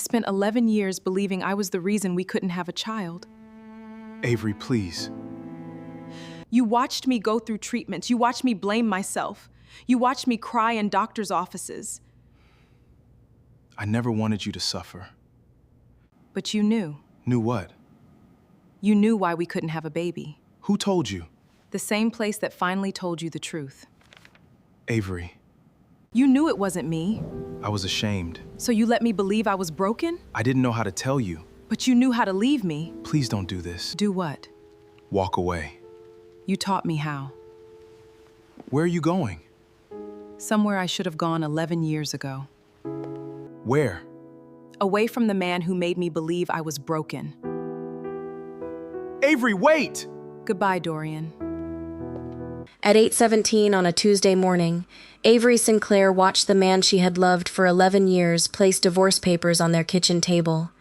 spent 11 years believing I was the reason we couldn't have a child. Avery, please. You watched me go through treatments. You watched me blame myself. You watched me cry in doctors' offices. I never wanted you to suffer. But you knew. Knew what? You knew why we couldn't have a baby. Who told you? The same place that finally told you the truth. Avery. You knew it wasn't me. I was ashamed. So you let me believe I was broken? I didn't know how to tell you. But you knew how to leave me. Please don't do this. Do what? Walk away. You taught me how. Where are you going? Somewhere I should have gone 11 years ago. Where? Away from the man who made me believe I was broken. Avery, wait! Goodbye, Dorian. At 8:17 on a Tuesday morning, Avery Sinclair watched the man she had loved for 11 years place divorce papers on their kitchen table.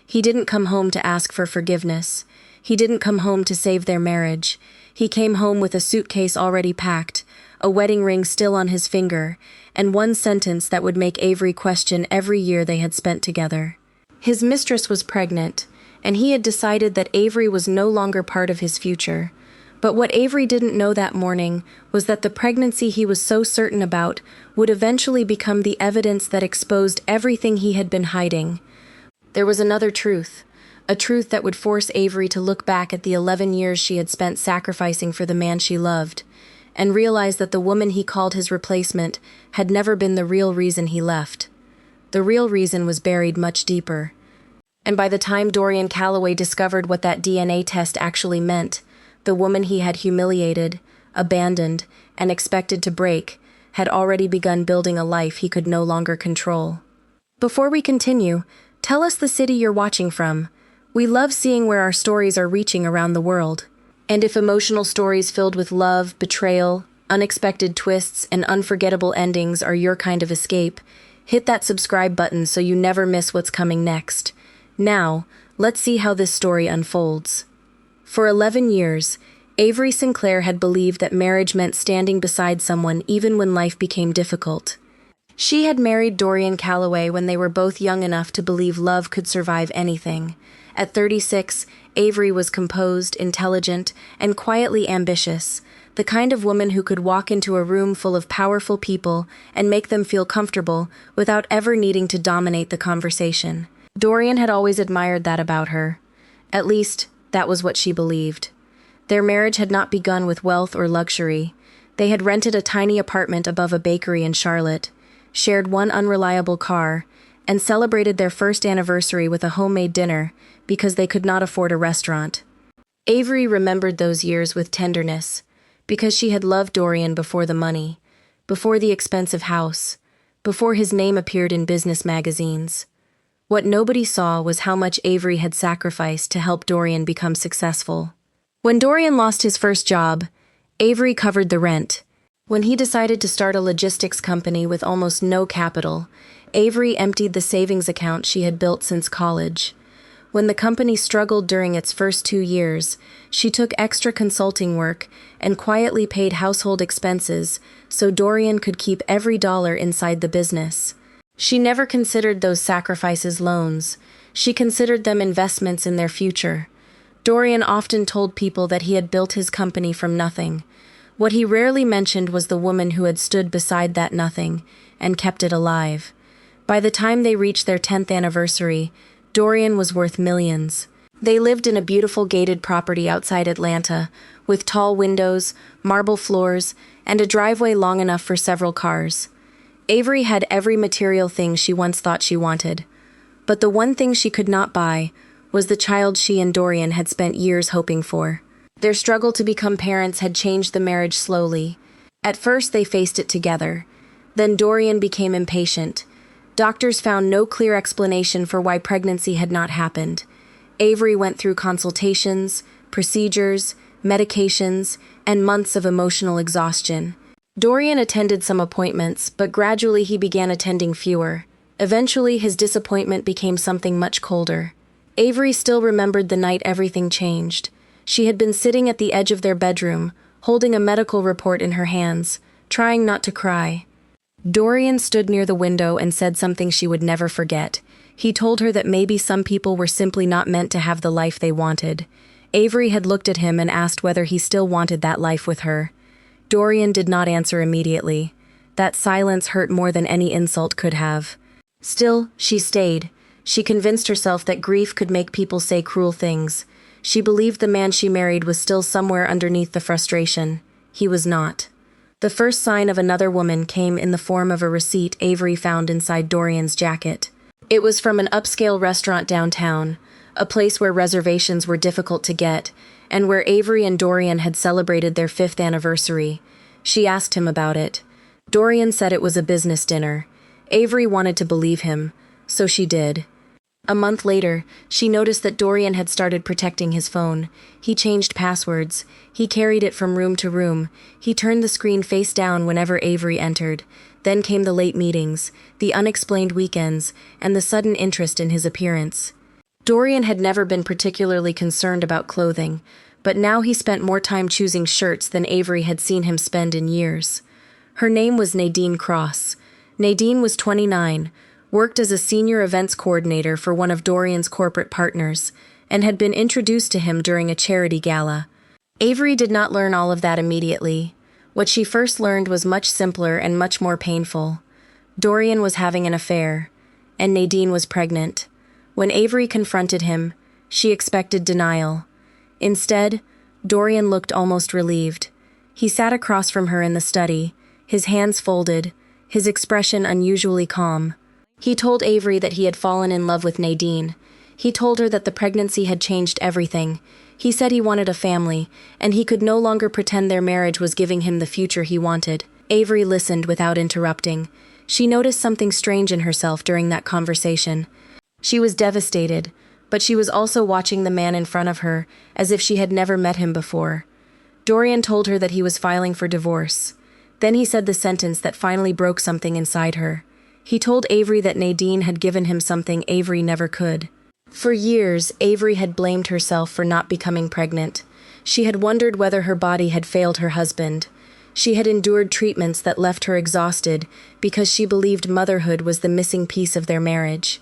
He didn't come home to ask for forgiveness. He didn't come home to save their marriage. He came home with a suitcase already packed, a wedding ring still on his finger, and one sentence that would make Avery question every year they had spent together. His mistress was pregnant, and he had decided that Avery was no longer part of his future. But what Avery didn't know that morning was that the pregnancy he was so certain about would eventually become the evidence that exposed everything he had been hiding. There was another truth, a truth that would force Avery to look back at the 11 years she had spent sacrificing for the man she loved, and realize that the woman he called his replacement had never been the real reason he left. The real reason was buried much deeper. And by the time Dorian Calloway discovered what that DNA test actually meant, the woman he had humiliated, abandoned, and expected to break had already begun building a life he could no longer control. Before we continue, tell us the city you're watching from. We love seeing where our stories are reaching around the world. And if emotional stories filled with love, betrayal, unexpected twists, and unforgettable endings are your kind of escape, hit that subscribe button so you never miss what's coming next. Now, let's see how this story unfolds. For 11 years, Avery Sinclair had believed that marriage meant standing beside someone even when life became difficult. She had married Dorian Calloway when they were both young enough to believe love could survive anything. At 36, Avery was composed, intelligent, and quietly ambitious, the kind of woman who could walk into a room full of powerful people and make them feel comfortable without ever needing to dominate the conversation. Dorian had always admired that about her. At least, that was what she believed. Their marriage had not begun with wealth or luxury. They had rented a tiny apartment above a bakery in Charlotte, shared one unreliable car, and celebrated their first anniversary with a homemade dinner because they could not afford a restaurant. Avery remembered those years with tenderness, because she had loved Dorian before the money, before the expensive house, before his name appeared in business magazines. What nobody saw was how much Avery had sacrificed to help Dorian become successful. When Dorian lost his first job, Avery covered the rent. When he decided to start a logistics company with almost no capital, Avery emptied the savings account she had built since college. When the company struggled during its first 2 years, she took extra consulting work and quietly paid household expenses so Dorian could keep every dollar inside the business. She never considered those sacrifices loans. She considered them investments in their future. Dorian often told people that he had built his company from nothing. What he rarely mentioned was the woman who had stood beside that nothing and kept it alive. By the time they reached their 10th anniversary, Dorian was worth millions. They lived in a beautiful gated property outside Atlanta, with tall windows, marble floors, and a driveway long enough for several cars. Avery had every material thing she once thought she wanted. But the one thing she could not buy was the child she and Dorian had spent years hoping for. Their struggle to become parents had changed the marriage slowly. At first, they faced it together. Then Dorian became impatient. Doctors found no clear explanation for why pregnancy had not happened. Avery went through consultations, procedures, medications, and months of emotional exhaustion. Dorian attended some appointments, but gradually he began attending fewer. Eventually, his disappointment became something much colder. Avery still remembered the night everything changed. She had been sitting at the edge of their bedroom, holding a medical report in her hands, trying not to cry. Dorian stood near the window and said something she would never forget. He told her that maybe some people were simply not meant to have the life they wanted. Avery had looked at him and asked whether he still wanted that life with her. Dorian did not answer immediately. That silence hurt more than any insult could have. Still, she stayed. She convinced herself that grief could make people say cruel things. She believed the man she married was still somewhere underneath the frustration. He was not. The first sign of another woman came in the form of a receipt Avery found inside Dorian's jacket. It was from an upscale restaurant downtown, a place where reservations were difficult to get, and where Avery and Dorian had celebrated their 5th anniversary. She asked him about it. Dorian said it was a business dinner. Avery wanted to believe him, so she did. A month later, she noticed that Dorian had started protecting his phone. He changed passwords. He carried it from room to room. He turned the screen face down whenever Avery entered. Then came the late meetings, the unexplained weekends, and the sudden interest in his appearance. Dorian had never been particularly concerned about clothing, but now he spent more time choosing shirts than Avery had seen him spend in years. Her name was Nadine Cross. Nadine was 29, worked as a senior events coordinator for one of Dorian's corporate partners, and had been introduced to him during a charity gala. Avery did not learn all of that immediately. What she first learned was much simpler and much more painful. Dorian was having an affair, and Nadine was pregnant. When Avery confronted him, she expected denial. Instead, Dorian looked almost relieved. He sat across from her in the study, his hands folded, his expression unusually calm. He told Avery that he had fallen in love with Nadine. He told her that the pregnancy had changed everything. He said he wanted a family, and he could no longer pretend their marriage was giving him the future he wanted. Avery listened without interrupting. She noticed something strange in herself during that conversation. She was devastated, but she was also watching the man in front of her, as if she had never met him before. Dorian told her that he was filing for divorce. Then he said the sentence that finally broke something inside her. He told Avery that Nadine had given him something Avery never could. For years, Avery had blamed herself for not becoming pregnant. She had wondered whether her body had failed her husband. She had endured treatments that left her exhausted because she believed motherhood was the missing piece of their marriage.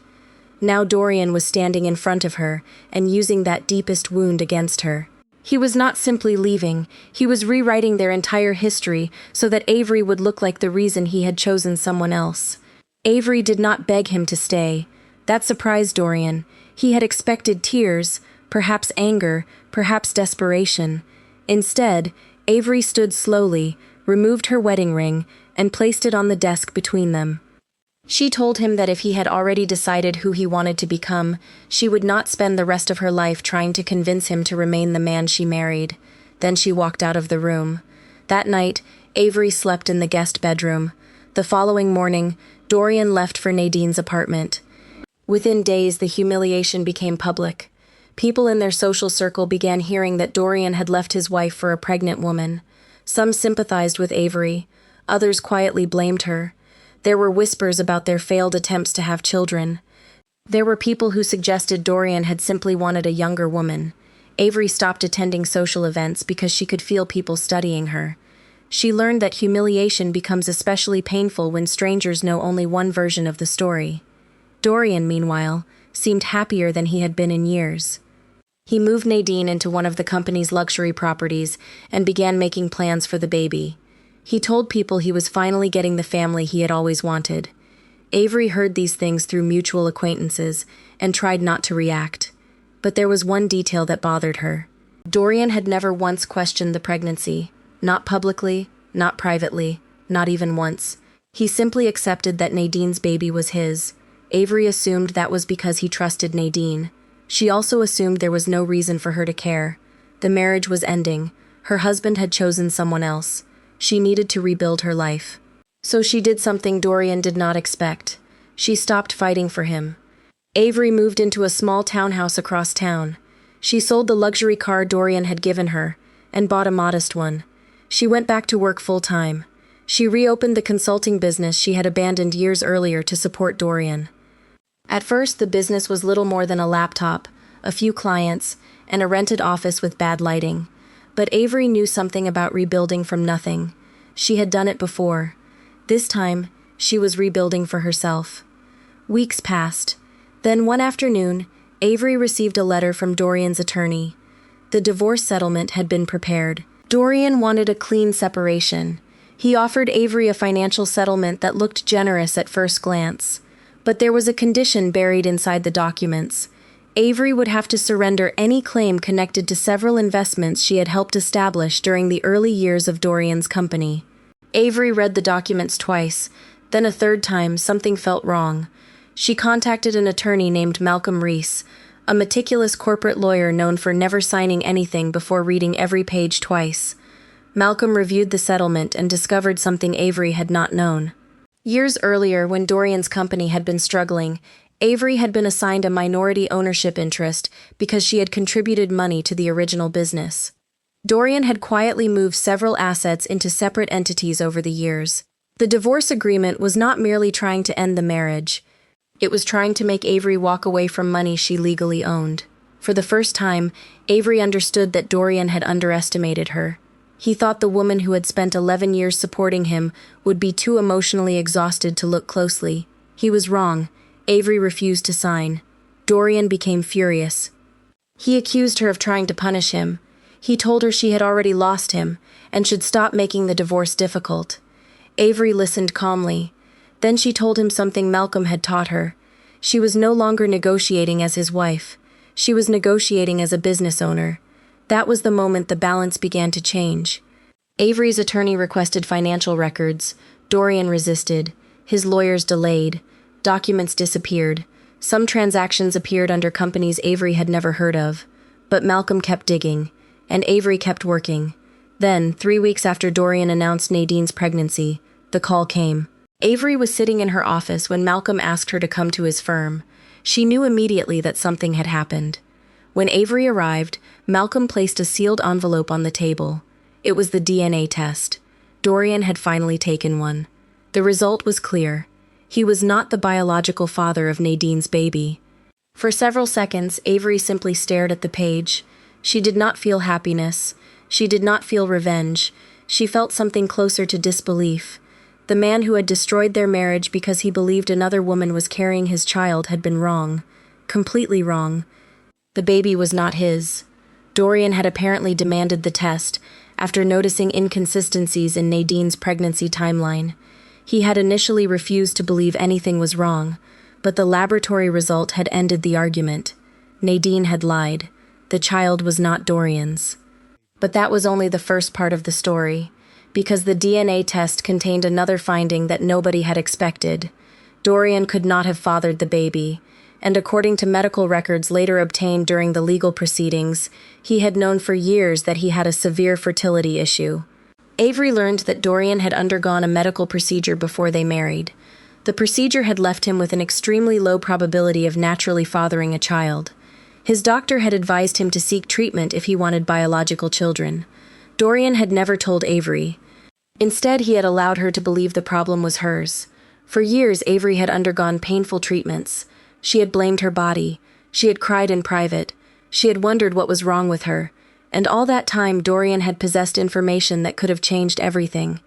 Now Dorian was standing in front of her and using that deepest wound against her. He was not simply leaving, he was rewriting their entire history so that Avery would look like the reason he had chosen someone else. Avery did not beg him to stay. That surprised Dorian. He had expected tears, perhaps anger, perhaps desperation. Instead, Avery stood slowly, removed her wedding ring, and placed it on the desk between them. She told him that if he had already decided who he wanted to become, she would not spend the rest of her life trying to convince him to remain the man she married. Then she walked out of the room. That night, Avery slept in the guest bedroom. The following morning, Dorian left for Nadine's apartment. Within days, the humiliation became public. People in their social circle began hearing that Dorian had left his wife for a pregnant woman. Some sympathized with Avery. Others quietly blamed her. There were whispers about their failed attempts to have children. There were people who suggested Dorian had simply wanted a younger woman. Avery stopped attending social events because she could feel people studying her. She learned that humiliation becomes especially painful when strangers know only one version of the story. Dorian, meanwhile, seemed happier than he had been in years. He moved Nadine into one of the company's luxury properties and began making plans for the baby. He told people he was finally getting the family he had always wanted. Avery heard these things through mutual acquaintances and tried not to react. But there was one detail that bothered her. Dorian had never once questioned the pregnancy. Not publicly, not privately, not even once. He simply accepted that Nadine's baby was his. Avery assumed that was because he trusted Nadine. She also assumed there was no reason for her to care. The marriage was ending. Her husband had chosen someone else. She needed to rebuild her life. So she did something Dorian did not expect. She stopped fighting for him. Avery moved into a small townhouse across town. She sold the luxury car Dorian had given her and bought a modest one. She went back to work full-time. She reopened the consulting business she had abandoned years earlier to support Dorian. At first, the business was little more than a laptop, a few clients, and a rented office with bad lighting. But Avery knew something about rebuilding from nothing. She had done it before. This time, she was rebuilding for herself. Weeks passed. Then one afternoon, Avery received a letter from Dorian's attorney. The divorce settlement had been prepared. Dorian wanted a clean separation. He offered Avery a financial settlement that looked generous at first glance. But there was a condition buried inside the documents. Avery would have to surrender any claim connected to several investments she had helped establish during the early years of Dorian's company. Avery read the documents twice. Then a third time, something felt wrong. She contacted an attorney named Malcolm Reese, a meticulous corporate lawyer known for never signing anything before reading every page twice. Malcolm reviewed the settlement and discovered something Avery had not known. Years earlier, when Dorian's company had been struggling, Avery had been assigned a minority ownership interest because she had contributed money to the original business. Dorian had quietly moved several assets into separate entities over the years. The divorce agreement was not merely trying to end the marriage. It was trying to make Avery walk away from money she legally owned. For the first time, Avery understood that Dorian had underestimated her. He thought the woman who had spent 11 years supporting him would be too emotionally exhausted to look closely. He was wrong. Avery refused to sign. Dorian became furious. He accused her of trying to punish him. He told her she had already lost him and should stop making the divorce difficult. Avery listened calmly. Then she told him something Malcolm had taught her. She was no longer negotiating as his wife. She was negotiating as a business owner. That was the moment the balance began to change. Avery's attorney requested financial records. Dorian resisted. His lawyers delayed. Documents disappeared. Some transactions appeared under companies Avery had never heard of. But Malcolm kept digging, and Avery kept working. Then, 3 weeks after Dorian announced Nadine's pregnancy, the call came. Avery was sitting in her office when Malcolm asked her to come to his firm. She knew immediately that something had happened. When Avery arrived, Malcolm placed a sealed envelope on the table. It was the DNA test. Dorian had finally taken one. The result was clear. He was not the biological father of Nadine's baby. For several seconds, Avery simply stared at the page. She did not feel happiness. She did not feel revenge. She felt something closer to disbelief. The man who had destroyed their marriage because he believed another woman was carrying his child had been wrong. Completely wrong. The baby was not his. Dorian had apparently demanded the test after noticing inconsistencies in Nadine's pregnancy timeline. He had initially refused to believe anything was wrong, but the laboratory result had ended the argument. Nadine had lied. The child was not Dorian's. But that was only the first part of the story, because the DNA test contained another finding that nobody had expected. Dorian could not have fathered the baby, and according to medical records later obtained during the legal proceedings, he had known for years that he had a severe fertility issue. Avery learned that Dorian had undergone a medical procedure before they married. The procedure had left him with an extremely low probability of naturally fathering a child. His doctor had advised him to seek treatment if he wanted biological children. Dorian had never told Avery. Instead, he had allowed her to believe the problem was hers. For years, Avery had undergone painful treatments. She had blamed her body. She had cried in private. She had wondered what was wrong with her. And all that time, Dorian had possessed information that could have changed everything.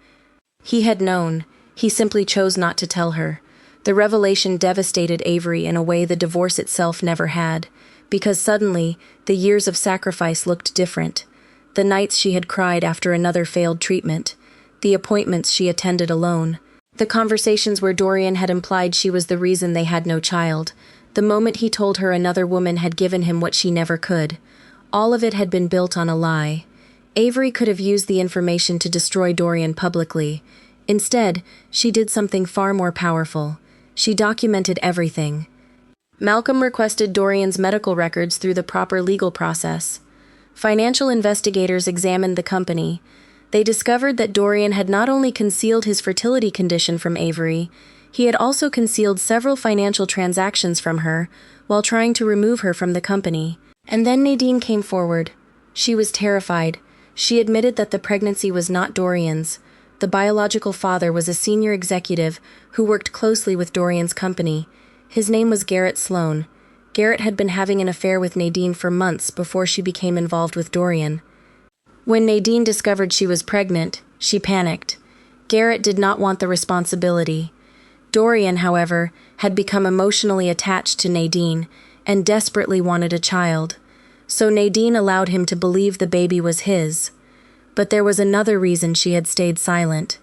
He had known. He simply chose not to tell her. The revelation devastated Avery in a way the divorce itself never had, because suddenly, the years of sacrifice looked different. The nights she had cried after another failed treatment. The appointments she attended alone. The conversations where Dorian had implied she was the reason they had no child. The moment he told her another woman had given him what she never could. All of it had been built on a lie. Avery could have used the information to destroy Dorian publicly. Instead, she did something far more powerful. She documented everything. Malcolm requested Dorian's medical records through the proper legal process. Financial investigators examined the company. They discovered that Dorian had not only concealed his fertility condition from Avery, he had also concealed several financial transactions from her while trying to remove her from the company. And then Nadine came forward. She was terrified. She admitted that the pregnancy was not Dorian's. The biological father was a senior executive who worked closely with Dorian's company. His name was Garrett Sloan. Garrett had been having an affair with Nadine for months before she became involved with Dorian. When Nadine discovered she was pregnant, she panicked. Garrett did not want the responsibility. Dorian, however, had become emotionally attached to Nadine and desperately wanted a child, so Nadine allowed him to believe the baby was his. But there was another reason she had stayed silent.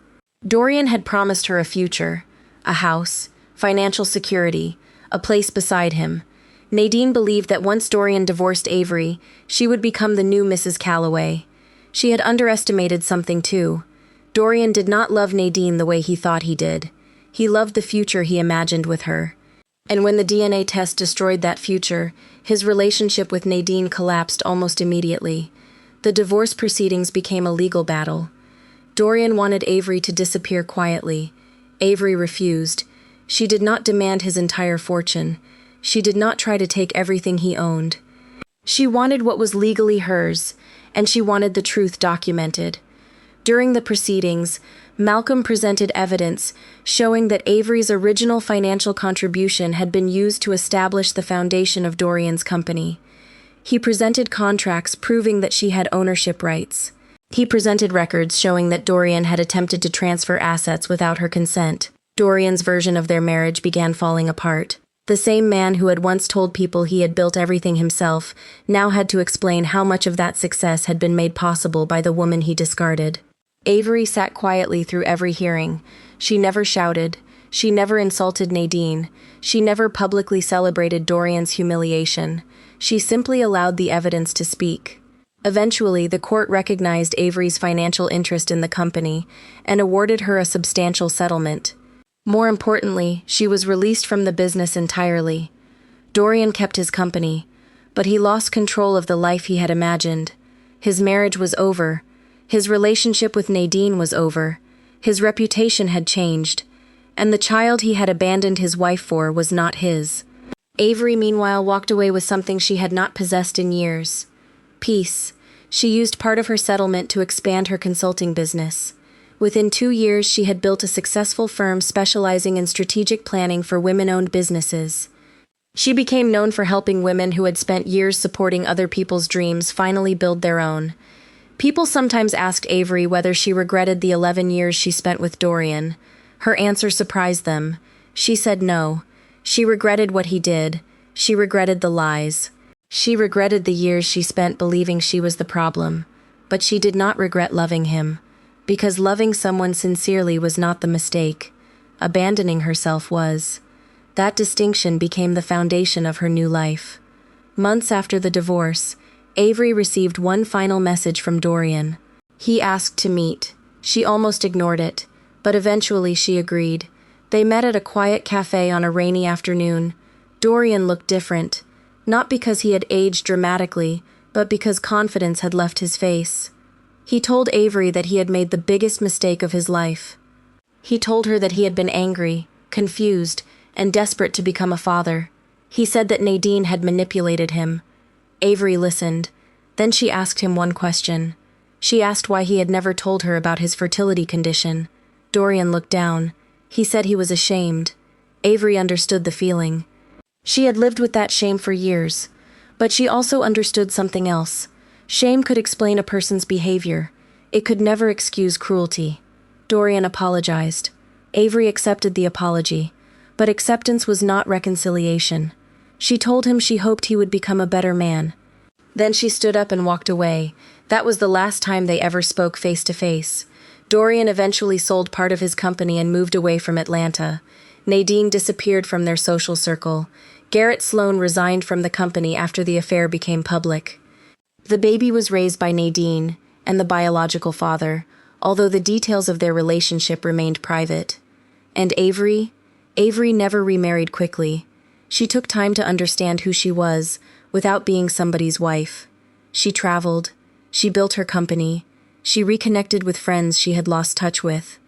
Dorian had promised her a future, a house, financial security, a place beside him. Nadine believed that once Dorian divorced Avery, she would become the new Mrs. Calloway. She had underestimated something too. Dorian did not love Nadine the way he thought he did. He loved the future he imagined with her. And when the DNA test destroyed that future, his relationship with Nadine collapsed almost immediately. The divorce proceedings became a legal battle. Dorian wanted Avery to disappear quietly. Avery refused. She did not demand his entire fortune. She did not try to take everything he owned. She wanted what was legally hers, and she wanted the truth documented. During the proceedings, Malcolm presented evidence showing that Avery's original financial contribution had been used to establish the foundation of Dorian's company. He presented contracts proving that she had ownership rights. He presented records showing that Dorian had attempted to transfer assets without her consent. Dorian's version of their marriage began falling apart. The same man who had once told people he had built everything himself now had to explain how much of that success had been made possible by the woman he discarded. Avery sat quietly through every hearing. She never shouted. She never insulted Nadine. She never publicly celebrated Dorian's humiliation. She simply allowed the evidence to speak. Eventually, the court recognized Avery's financial interest in the company and awarded her a substantial settlement. More importantly, she was released from the business entirely. Dorian kept his company, but he lost control of the life he had imagined. His marriage was over. His relationship with Nadine was over. His reputation had changed, and the child he had abandoned his wife for was not his. Avery, meanwhile, walked away with something she had not possessed in years: peace. She used part of her settlement to expand her consulting business. Within 2 years, she had built a successful firm specializing in strategic planning for women-owned businesses. She became known for helping women who had spent years supporting other people's dreams finally build their own. People sometimes asked Avery whether she regretted the 11 years she spent with Dorian. Her answer surprised them. She said no. She regretted what he did. She regretted the lies. She regretted the years she spent believing she was the problem. But she did not regret loving him. Because loving someone sincerely was not the mistake. Abandoning herself was. That distinction became the foundation of her new life. Months after the divorce, Avery received one final message from Dorian. He asked to meet. She almost ignored it, but eventually she agreed. They met at a quiet cafe on a rainy afternoon. Dorian looked different, not because he had aged dramatically, but because confidence had left his face. He told Avery that he had made the biggest mistake of his life. He told her that he had been angry, confused, and desperate to become a father. He said that Nadine had manipulated him. Avery listened. Then she asked him one question. She asked why he had never told her about his fertility condition. Dorian looked down. He said he was ashamed. Avery understood the feeling. She had lived with that shame for years, but she also understood something else. Shame could explain a person's behavior. It could never excuse cruelty. Dorian apologized. Avery accepted the apology, but acceptance was not reconciliation. She told him she hoped he would become a better man. Then she stood up and walked away. That was the last time they ever spoke face to face. Dorian eventually sold part of his company and moved away from Atlanta. Nadine disappeared from their social circle. Garrett Sloan resigned from the company after the affair became public. The baby was raised by Nadine and the biological father, although the details of their relationship remained private. And Avery never remarried quickly. She took time to understand who she was without being somebody's wife. She traveled. She built her company. She reconnected with friends she had lost touch with.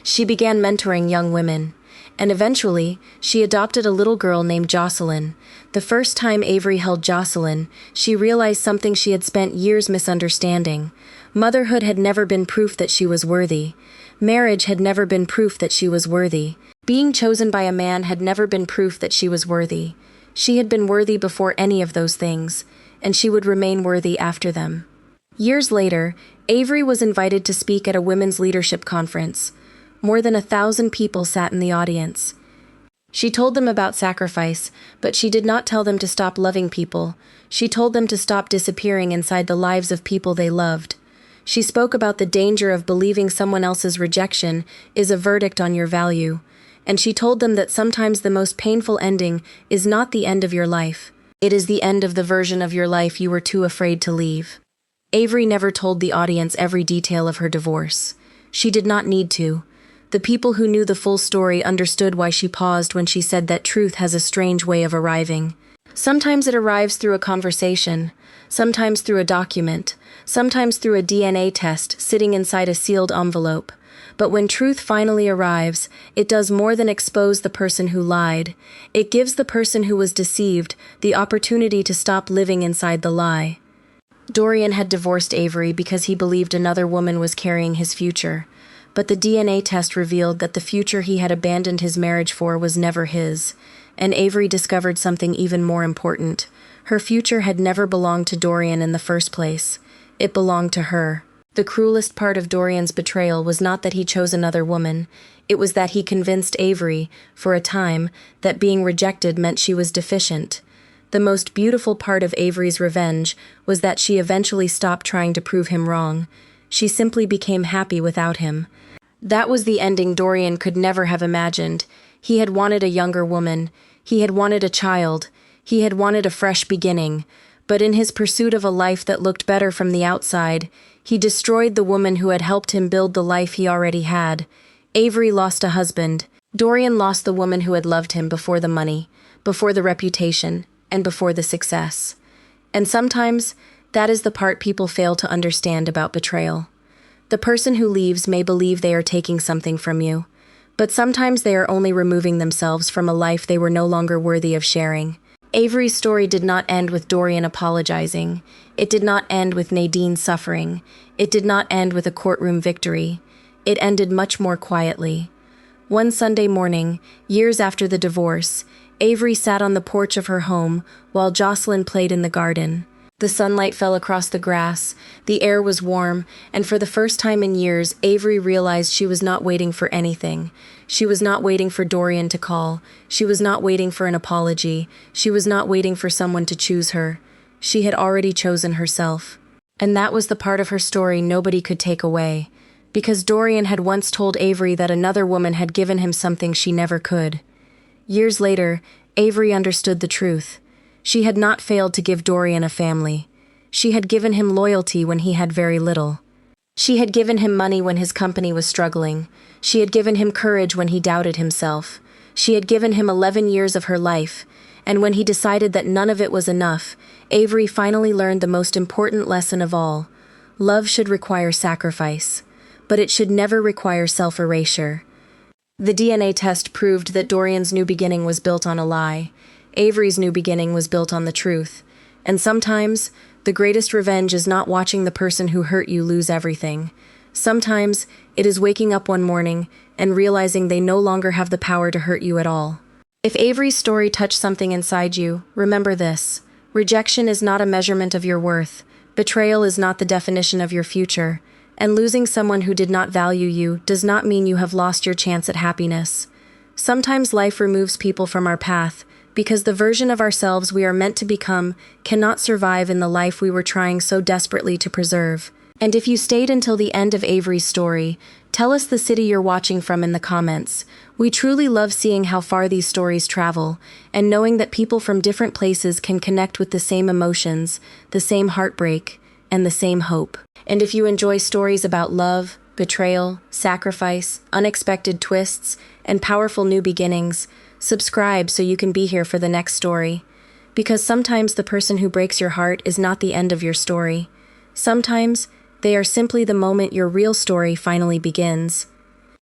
She began mentoring young women. And eventually, she adopted a little girl named Jocelyn. The first time Avery held Jocelyn, she realized something she had spent years misunderstanding. Motherhood had never been proof that she was worthy. Marriage had never been proof that she was worthy. Being chosen by a man had never been proof that she was worthy. She had been worthy before any of those things, and she would remain worthy after them. Years later, Avery was invited to speak at a women's leadership conference. More than 1,000 people sat in the audience. She told them about sacrifice, but she did not tell them to stop loving people. She told them to stop disappearing inside the lives of people they loved. She spoke about the danger of believing someone else's rejection is a verdict on your value. And she told them that sometimes the most painful ending is not the end of your life. It is the end of the version of your life you were too afraid to leave. Avery never told the audience every detail of her divorce. She did not need to. The people who knew the full story understood why she paused when she said that truth has a strange way of arriving. Sometimes it arrives through a conversation, sometimes through a document, sometimes through a DNA test sitting inside a sealed envelope. But when truth finally arrives, it does more than expose the person who lied. It gives the person who was deceived the opportunity to stop living inside the lie. Dorian had divorced Avery because he believed another woman was carrying his future. But the DNA test revealed that the future he had abandoned his marriage for was never his. And Avery discovered something even more important. Her future had never belonged to Dorian in the first place. It belonged to her. The cruelest part of Dorian's betrayal was not that he chose another woman. It was that he convinced Avery, for a time, that being rejected meant she was deficient. The most beautiful part of Avery's revenge was that she eventually stopped trying to prove him wrong. She simply became happy without him. That was the ending Dorian could never have imagined. He had wanted a younger woman. He had wanted a child. He had wanted a fresh beginning. But in his pursuit of a life that looked better from the outside, he destroyed the woman who had helped him build the life he already had. Avery lost a husband. Dorian lost the woman who had loved him before the money, before the reputation, and before the success. And sometimes, that is the part people fail to understand about betrayal. The person who leaves may believe they are taking something from you, but sometimes they are only removing themselves from a life they were no longer worthy of sharing. Avery's story did not end with Dorian apologizing. It did not end with Nadine suffering. It did not end with a courtroom victory. It ended much more quietly. One Sunday morning, years after the divorce, Avery sat on the porch of her home while Jocelyn played in the garden. The sunlight fell across the grass, the air was warm, and for the first time in years, Avery realized she was not waiting for anything. She was not waiting for Dorian to call. She was not waiting for an apology. She was not waiting for someone to choose her. She had already chosen herself. And that was the part of her story nobody could take away, because Dorian had once told Avery that another woman had given him something she never could. Years later, Avery understood the truth. She had not failed to give Dorian a family. She had given him loyalty when he had very little. She had given him money when his company was struggling. She had given him courage when he doubted himself. She had given him 11 years of her life, and when he decided that none of it was enough, Avery finally learned the most important lesson of all. Love should require sacrifice, but it should never require self-erasure. The DNA test proved that Dorian's new beginning was built on a lie. Avery's new beginning was built on the truth. And sometimes, the greatest revenge is not watching the person who hurt you lose everything. Sometimes, it is waking up one morning and realizing they no longer have the power to hurt you at all. If Avery's story touched something inside you, remember this. Rejection is not a measurement of your worth. Betrayal is not the definition of your future. And losing someone who did not value you does not mean you have lost your chance at happiness. Sometimes life removes people from our path, because the version of ourselves we are meant to become cannot survive in the life we were trying so desperately to preserve. And if you stayed until the end of Avery's story, tell us the city you're watching from in the comments. We truly love seeing how far these stories travel, and knowing that people from different places can connect with the same emotions, the same heartbreak, and the same hope. And if you enjoy stories about love, betrayal, sacrifice, unexpected twists, and powerful new beginnings, subscribe so you can be here for the next story. Because sometimes the person who breaks your heart is not the end of your story. Sometimes, they are simply the moment your real story finally begins.